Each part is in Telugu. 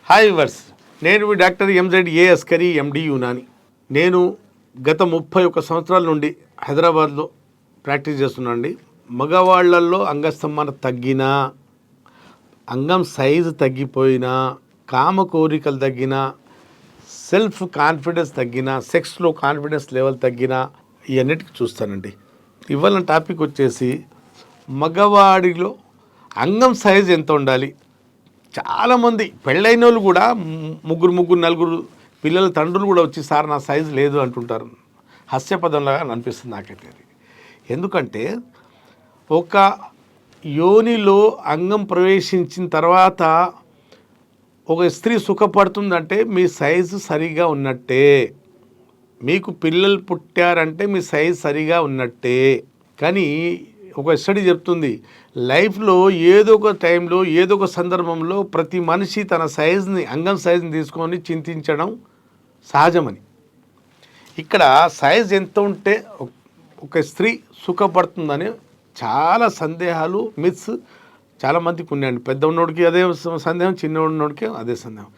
హాయ్ వివర్స్, నేను మీ డాక్టర్ ఎంజెడ్ అస్కరీ ఎండి యునాని. నేను గత 31 సంవత్సరాల నుండి హైదరాబాద్లో ప్రాక్టీస్ చేస్తున్నానండి. మగవాళ్లలో అంగస్తంభన తగ్గినా, అంగం సైజు తగ్గిపోయినా, కామ కోరికలు తగ్గినా, సెల్ఫ్ కాన్ఫిడెన్స్ తగ్గినా, సెక్స్లో కాన్ఫిడెన్స్ లెవెల్ తగ్గినా ఇవన్నిటికీ చూస్తానండి. ఇవాళ టాపిక్ వచ్చేసి మగవాడిలో అంగం సైజు ఎంత ఉండాలి. చాలామంది పెళ్ళైన వాళ్ళు కూడా ముగ్గురు నలుగురు పిల్లల తండ్రులు కూడా వచ్చి సార్ నా సైజు లేదు అంటుంటారు. హాస్యపదంలాగా అనిపిస్తుంది నాకైతే అది. ఎందుకంటే ఒక యోనిలో అంగం ప్రవేశించిన తర్వాత ఒక స్త్రీ సుఖపడుతుందంటే మీ సైజు సరిగా ఉన్నట్టే. మీకు పిల్లలు పుట్టారంటే మీ సైజు సరిగా ఉన్నట్టే. కానీ ఒక స్టడీ చెప్తుంది, లైఫ్లో ఏదో ఒక టైంలో ఏదో ఒక సందర్భంలో ప్రతి మనిషి తన సైజుని, అంగం సైజుని తీసుకొని చింతించడం సహజమని. ఇక్కడ సైజ్ ఎంత ఉంటే ఒక స్త్రీ సుఖపడుతుందని చాలా సందేహాలు, మిత్స్ చాలామందికి ఉన్నాయండి. పెద్ద ఉన్నోడికి అదే సందేహం, చిన్న ఉన్నోడికి అదే సందేహం.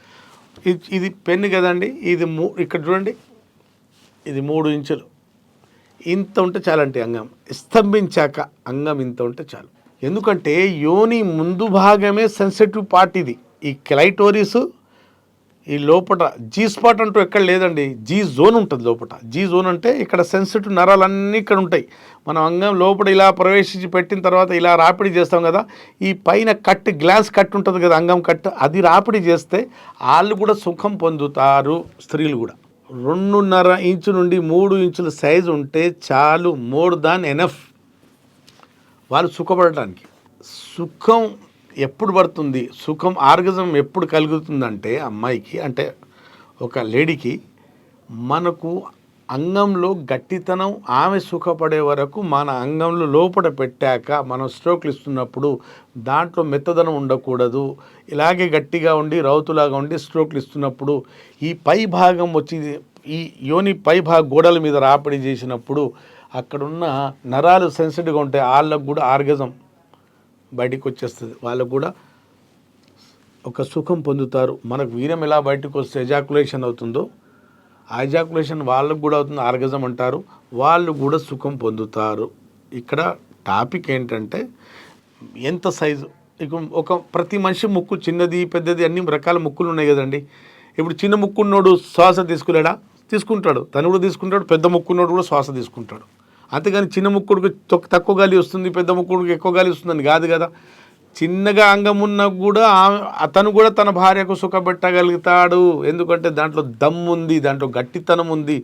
ఇది పెన్ను కదండి, ఇది ఇక్కడ చూడండి, ఇది 3 ఇంచులు. ఇంత ఉంటే చాలంటే అంగం స్తంభించాక అంగం ఇంత ఉంటే చాలు. ఎందుకంటే యోని ముందు భాగమే సెన్సిటివ్ పార్ట్. ఇది ఈ క్లైటోరిస్, ఈ లోపల జీ స్పాట్ అంటూ ఎక్కడ లేదండి. జీ జోన్ ఉంటుంది లోపల. జీ జోన్ అంటే ఇక్కడ సెన్సిటివ్ నరాలన్నీ ఇక్కడ ఉంటాయి. మనం అంగం లోపల ఇలా ప్రవేశించి పెట్టిన తర్వాత ఇలా రాపిడి చేస్తాం కదా, ఈ పైన కట్, గ్లాస్ కట్ ఉంటుంది కదా, అంగం కట్, అది రాపిడి చేస్తే వాళ్ళు కూడా సుఖం పొందుతారు. స్త్రీలు కూడా 2.5 ఇంచు నుండి 3 ఇంచుల సైజు ఉంటే చాలు, మోర్ దాన్ ఎనఫ్ వాళ్ళు సుఖపడటానికి. సుఖం ఎప్పుడు పడుతుంది, సుఖం ఆర్గజం ఎప్పుడు కలుగుతుందంటే అమ్మాయికి, అంటే ఒక లేడీకి, మనకు అంగంలో గట్టితనం, ఆమె సుఖపడే వరకు మన అంగంలో లోపల పెట్టాక మనం స్ట్రోక్లు ఇస్తున్నప్పుడు దాంట్లో మెత్తదనం ఉండకూడదు. ఇలాగే గట్టిగా ఉండి రౌతులాగా ఉండి స్ట్రోక్లు ఇస్తున్నప్పుడు ఈ పై భాగం వచ్చి ఈ యోని పై గోడల మీద రాపిడి చేసినప్పుడు అక్కడున్న నరాలు సెన్సిటివ్గా ఉంటాయి. వాళ్ళకు కూడా ఆర్గజం బయటికి వచ్చేస్తుంది, వాళ్ళకు కూడా ఒక సుఖం పొందుతారు. మనకు వీర్యం ఎలా బయటకు వస్తే ఎజాకులేషన్ అవుతుందో, ఆ ఎజాకులేషన్ వాళ్ళకు కూడా అవుతుంది, ఆర్గజం అంటారు. వాళ్ళు కూడా సుఖం పొందుతారు. ఇక్కడ టాపిక్ ఏంటంటే ఎంత సైజు. ఇక ఒక ప్రతి మనిషి ముక్కు చిన్నది పెద్దది అన్ని రకాల ముక్కులు ఉన్నాయి కదండి. ఇప్పుడు చిన్న ముక్కున్నోడు శ్వాస తీసుకుంటాడు, తను కూడా తీసుకుంటాడు. పెద్ద ముక్కున్నోడు కూడా శ్వాస తీసుకుంటాడు. అంతేగాని చిన్న ముక్కుడికి తక్కువ గాలి వస్తుంది, పెద్ద ముక్కుడికి ఎక్కువ గాలి వస్తుందని కాదు కదా. చిన్నగా అంగం ఉన్నా కూడా అతను కూడా తన భార్యకు సుఖపెట్టగలుగుతాడు. ఎందుకంటే దాంట్లో దమ్ము ఉంది, దాంట్లో గట్టితనం ఉంది,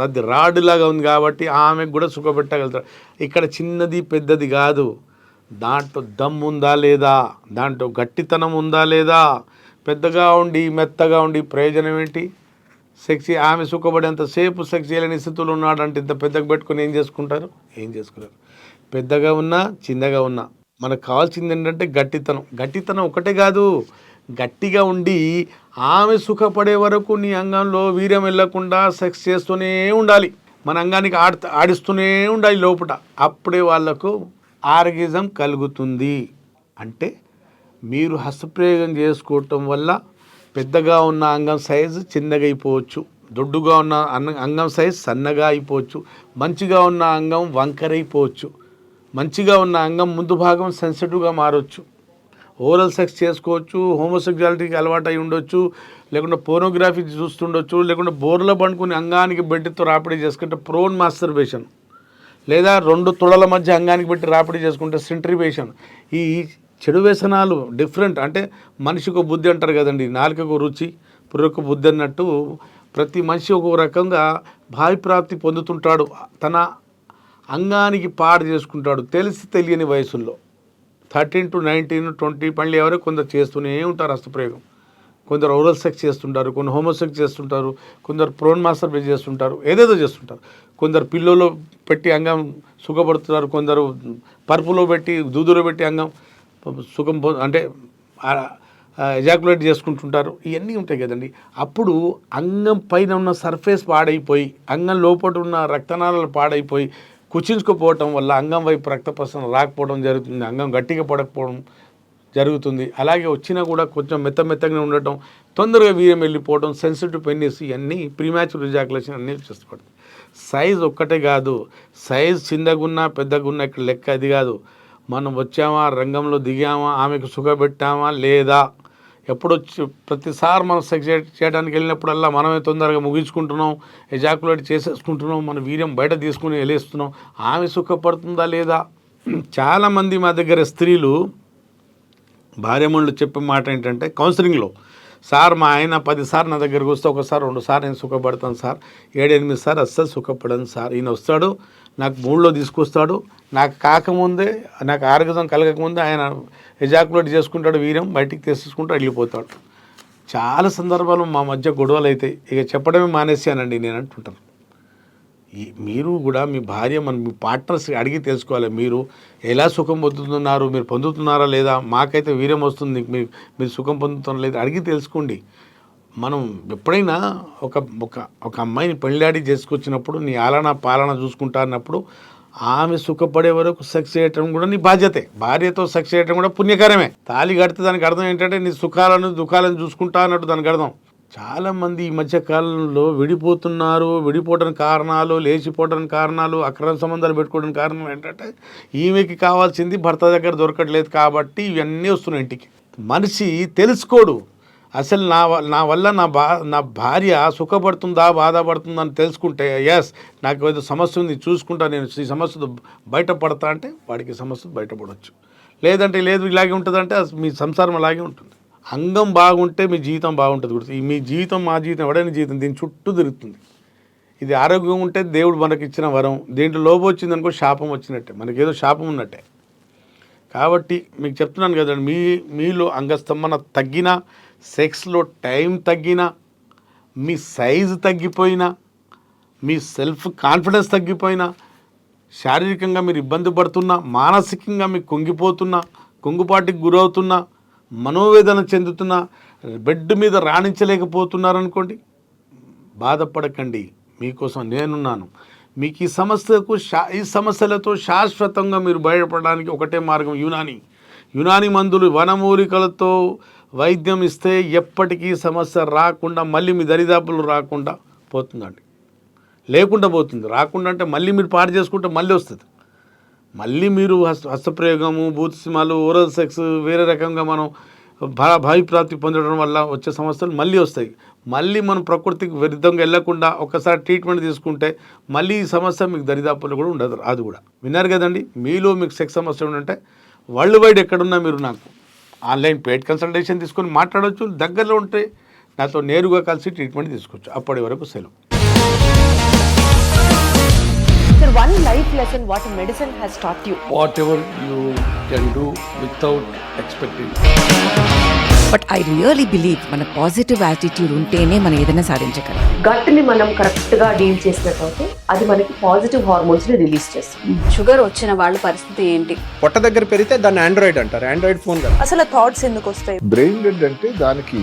అది రాడులాగా ఉంది కాబట్టి ఆమెకు కూడా సుఖపెట్టగలుగుతాడు. ఇక్కడ చిన్నది పెద్దది కాదు, దాంట్లో దమ్ము ఉందా లేదా, దాంట్లో గట్టితనం ఉందా లేదా. పెద్దగా ఉండి మెత్తగా ఉండి ప్రయోజనం ఏంటి? సెక్స్ ఆమె సుఖపడేంతసేపు సెక్స్ చేయలేని స్థితిలో ఉన్నాడంటే ఇంత పెద్దగా పెట్టుకొని ఏం చేసుకుంటారు? పెద్దగా ఉన్నా చిన్నగా ఉన్నా మనకు కావాల్సింది ఏంటంటే గట్టితనం ఒకటే కాదు, గట్టిగా ఉండి ఆమె సుఖపడే వరకు నీ అంగంలో వీర్యం వెళ్ళకుండా సెక్స్ చేస్తూనే ఉండాలి. మన అంగానికి ఆడిస్తూనే ఉండాలి లోపల. అప్పుడే వాళ్లకు ఆర్గజం కలుగుతుంది. అంటే మీరు హస్తప్రయోగం చేసుకోవటం వల్ల పెద్దగా ఉన్న అంగం సైజు చిన్నగా అయిపోవచ్చు, దొడ్డుగా ఉన్న అంగం సైజు సన్నగా అయిపోవచ్చు, మంచిగా ఉన్న అంగం వంకరైపోవచ్చు, మంచిగా ఉన్న అంగం ముందు భాగం సెన్సిటివ్గా మారవచ్చు. ఓరల్ సెక్స్ చేసుకోవచ్చు, హోమోసెక్సువాలిటీకి అలవాటు అయి ఉండొచ్చు, లేకుంటే పోర్నోగ్రఫీ చూస్తుండొచ్చు, లేకుంటే బోర్లో పండుకుని అంగానికి బెడ్తో రాపిడి చేసుకుంటే ప్రోన్ మాస్టర్బేషన్, లేదా 2 తొడల మధ్య అంగానికి పెట్టి రాపిడి చేసుకుంటే సెంట్రిబేషన్. ఈ చెడు వ్యసనాలు డిఫరెంట్. అంటే మనిషికి బుద్ధి అంటారు కదండి, నాలుకకు రుచి పుర్రకు బుద్ధి అన్నట్టు ప్రతి మనిషి ఒక రకంగా భావిప్రాప్తి పొందుతుంటాడు. తన అంగానికి పాడు చేసుకుంటాడు తెలిసి తెలియని వయసుల్లో. 13 to 19, 20 పనులు ఎవరో కొందరు చేస్తూనే ఉంటారు హస్తప్రయోగం. కొందరు ఓరల్ సెక్స్ చేస్తుంటారు, కొందరు హోమోసెక్స్ చేస్తుంటారు, కొందరు ప్రోన్ మాస్టర్బేషన్ చేస్తుంటారు, ఏదేదో చేస్తుంటారు. కొందరు పిల్లోలో పెట్టి అంగం సుఖపడుతున్నారు, కొందరు పరుపులో పెట్టి దూదులో పెట్టి అంగం సుఖం అంటే ఎజాకులేట్ చేసుకుంటుంటారు. ఇవన్నీ ఉంటాయి కదండి. అప్పుడు అంగం పైన ఉన్న సర్ఫేస్ పాడైపోయి, అంగం లోపల ఉన్న రక్తనాళాలు పాడైపోయి కుచించుకుపోవటం వల్ల అంగం వైపు రక్త ప్రసరణ రాకపోవడం జరుగుతుంది. అంగం గట్టిగా పడకపోవడం జరుగుతుంది. అలాగే వచ్చినా కూడా కొంచెం మెత్తగా ఉండటం, తొందరగా వీర్యం వెళ్ళిపోవడం, సెన్సిటివ్ పెన్నిస్, ఇవన్నీ ప్రీమాచ్యూర్ ఎజాకులేషన్ అన్నీ చేస్తపడుతుంది. సైజ్ ఒక్కటే కాదు, సైజ్ చిన్నగున్నా పెద్దగున్నా ఇక్కడ లెక్క అది కాదు. మనం వచ్చామా, రంగంలో దిగామా, ఆమెకు సుఖపెట్టామా లేదా, ఎప్పుడొచ్చి ప్రతిసారి మనం సెక్స్ చేయడానికి వెళ్ళినప్పుడల్లా మనమే తొందరగా ముగించుకుంటున్నాం, ఎజాకులేట్ చేసేసుకుంటున్నాం, మన వీర్యం బయట తీసుకుని వెళ్ళేస్తున్నాం, ఆమె సుఖపడుతుందా లేదా. చాలామంది మా దగ్గర స్త్రీలు భార్యమణులు చెప్పే మాట ఏంటంటే కౌన్సిలింగ్లో, సార్ మా ఆయన 10 సార్లు నా దగ్గరకు వస్తే ఒకసారి 2 సార్లు నేను సుఖపడతాను సార్, 7-8 సార్లు అస్సలు సుఖపడను సార్. ఈయన వస్తాడు, నాకు మూడ్లో తీసుకొస్తాడు, నాకు కాకముందే, నాకు ఆరోగ్యం కలగకముందే ఆయన ఎజాకులేట్ చేసుకుంటాడు, వీర్యం బయటికి తీసేసుకుంటూ వెళ్ళిపోతాడు. చాలా సందర్భాలు మా మధ్య గొడవలు అవుతాయి. ఇక చెప్పడమే మానేసానండి నేను అంటుంటాను. మీరు కూడా మీ భార్య, మీ పార్ట్నర్స్ అడిగి తెలుసుకోవాలి, మీరు ఎలా సుఖం పొందుతున్నారు, మీరు పొందుతున్నారా లేదా, మాకైతే వీర్యం వస్తుంది, మీరు సుఖం పొందుతున్నారా లేదా అడిగి తెలుసుకోండి. మనం ఎప్పుడైనా ఒక అమ్మాయిని పెళ్ళాడి చేసుకొచ్చినప్పుడు నీ ఆలన పాలన చూసుకుంటా అన్నప్పుడు ఆమె సుఖపడే వరకు సెక్స్ చేయటం కూడా నీ బాధ్యతే. భార్యతో సెక్స్ చేయటం కూడా పుణ్యకరమే. తాళి కడితే దానికి అర్థం ఏంటంటే నీ సుఖాలను దుఃఖాలను చూసుకుంటా అన్నట్టు దానికి అర్థం. చాలామంది ఈ మధ్య కాలంలో విడిపోతున్నారు. విడిపోవడానికి కారణాలు, లేచిపోవడానికి కారణాలు, అక్రమ సంబంధాలు పెట్టుకోవడానికి కారణం ఏంటంటే ఈమెకి కావాల్సింది భర్త దగ్గర దొరకట్లేదు కాబట్టి ఇవన్నీ వస్తున్నాయి ఇంటికి. మనిషి తెలుసుకోడు అసలు నా వల్ల నా భార్య సుఖపడుతుందా బాధపడుతుందా అని తెలుసుకుంటే, ఎస్ నాకు ఏదో సమస్య ఉంది చూసుకుంటా, నేను ఈ సమస్యతో బయటపడతా అంటే వాడికి సమస్య బయటపడవచ్చు. లేదంటే లేదు ఇలాగే ఉంటుందంటే మీ సంసారం అలాగే ఉంటుంది. అంగం బాగుంటే మీ జీవితం బాగుంటుంది కూడా. మీ జీవితం మా జీవితం ఎవడైనా జీవితం దీని చుట్టూ తిరుగుతుంది. ఇది ఆరోగ్యం ఉంటే దేవుడు మనకి ఇచ్చిన వరం. దీంట్లో లోపం వచ్చిందనుకో శాపం వచ్చినట్టే, మనకేదో శాపం ఉన్నట్టే. కాబట్టి మీకు చెప్తున్నాను కదండి, మీలో అంగస్తంభన తగ్గినా, సెక్స్లో టైం తగ్గినా, మీ సైజు తగ్గిపోయినా, మీ సెల్ఫ్ కాన్ఫిడెన్స్ తగ్గిపోయినా, శారీరకంగా మీరు ఇబ్బంది పడుతున్నా, మానసికంగా మీకు కుంగిపోతున్నా, కుంగుపాటికి గురవుతున్నా, మనోవేదన చెందుతున్నా, బెడ్ మీద రాణించలేకపోతున్నారనుకోండి, బాధపడకండి, మీకోసం నేనున్నాను. మీకు ఈ సమస్యలతో శాశ్వతంగా మీరు బయటపడడానికి ఒకటే మార్గం, యునాని మందులు, వనమూలికలతో వైద్యం ఇస్తే ఎప్పటికీ సమస్య రాకుండా, మళ్ళీ మీ దరిదాపులు రాకుండా పోతుందండి. లేకుండా పోతుంది. రాకుండా అంటే మళ్ళీ మీరు పాడు చేసుకుంటే మళ్ళీ వస్తుంది. మళ్ళీ మీరు హస్తప్రయోగము, భూతసిమాలు, ఓరల్ సెక్స్, వేరే రకంగా మనం భావిప్రాప్తి పొందడం వల్ల వచ్చే సమస్యలు మళ్ళీ వస్తాయి. మళ్ళీ మనం ప్రకృతికి విరుద్ధంగా వెళ్ళకుండా ఒకసారి ట్రీట్మెంట్ తీసుకుంటే మళ్ళీ ఈ సమస్య మీకు దరిదాపుల్లో కూడా ఉండదు. అది కూడా విన్నారు కదండి. మీలో మీకు సెక్స్ సమస్య ఉంటే వరల్డ్ వైడ్ ఎక్కడున్నా మీరు నాకు ఆన్లైన్ పెయిడ్ కన్సల్టేషన్ తీసుకొని మాట్లాడవచ్చు. దగ్గరలో ఉంటే నాతో నేరుగా కలిసి ట్రీట్మెంట్ తీసుకోవచ్చు. అప్పటి వరకు సెలవు. Sir, one life lesson what medicine has taught you. Whatever you can do without expecting. But I really believe మన పాజిటివ్ యాటిట్యూడ్ ఉంటేనే మనం ఏదైనా సాధించగలం. గట్ని మనం కరెక్ట్గా డీల్ చేసినట్లయితే అది మనకి పాజిటివ్ హార్మోన్స్ని రిలీజ్ చేస్తుంది. షుగర్ వచ్చిన వాళ్ళ పరిస్థితి ఏంటి? పొట్ట దగ్గర పెరిగితే దాన్ని ఆండ్రాయిడ్ అంటారు, ఆండ్రాయిడ్ ఫోన్ కదా. అసలు థాట్స్ ఎందుకు వస్తాయి? బ్రెయిన్ డెడ్ అంటే దానికి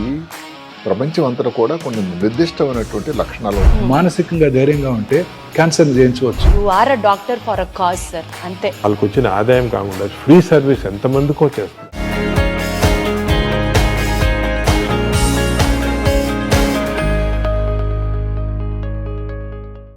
ప్రపంచం అంతా కూడా కొన్ని నిర్దిష్టమైనటువంటి లక్షణాలు ఉన్నాయి. మానసికంగా ధైర్యంగా ఉంటే క్యాన్సర్ జయించవచ్చు. You are a doctor for a cause sir, అంతే. వాళ్ళకి వచ్చిన ఆదాయం కాకుండా ఫ్రీ సర్వీస్ ఎంతమందికో చేస్తుంది.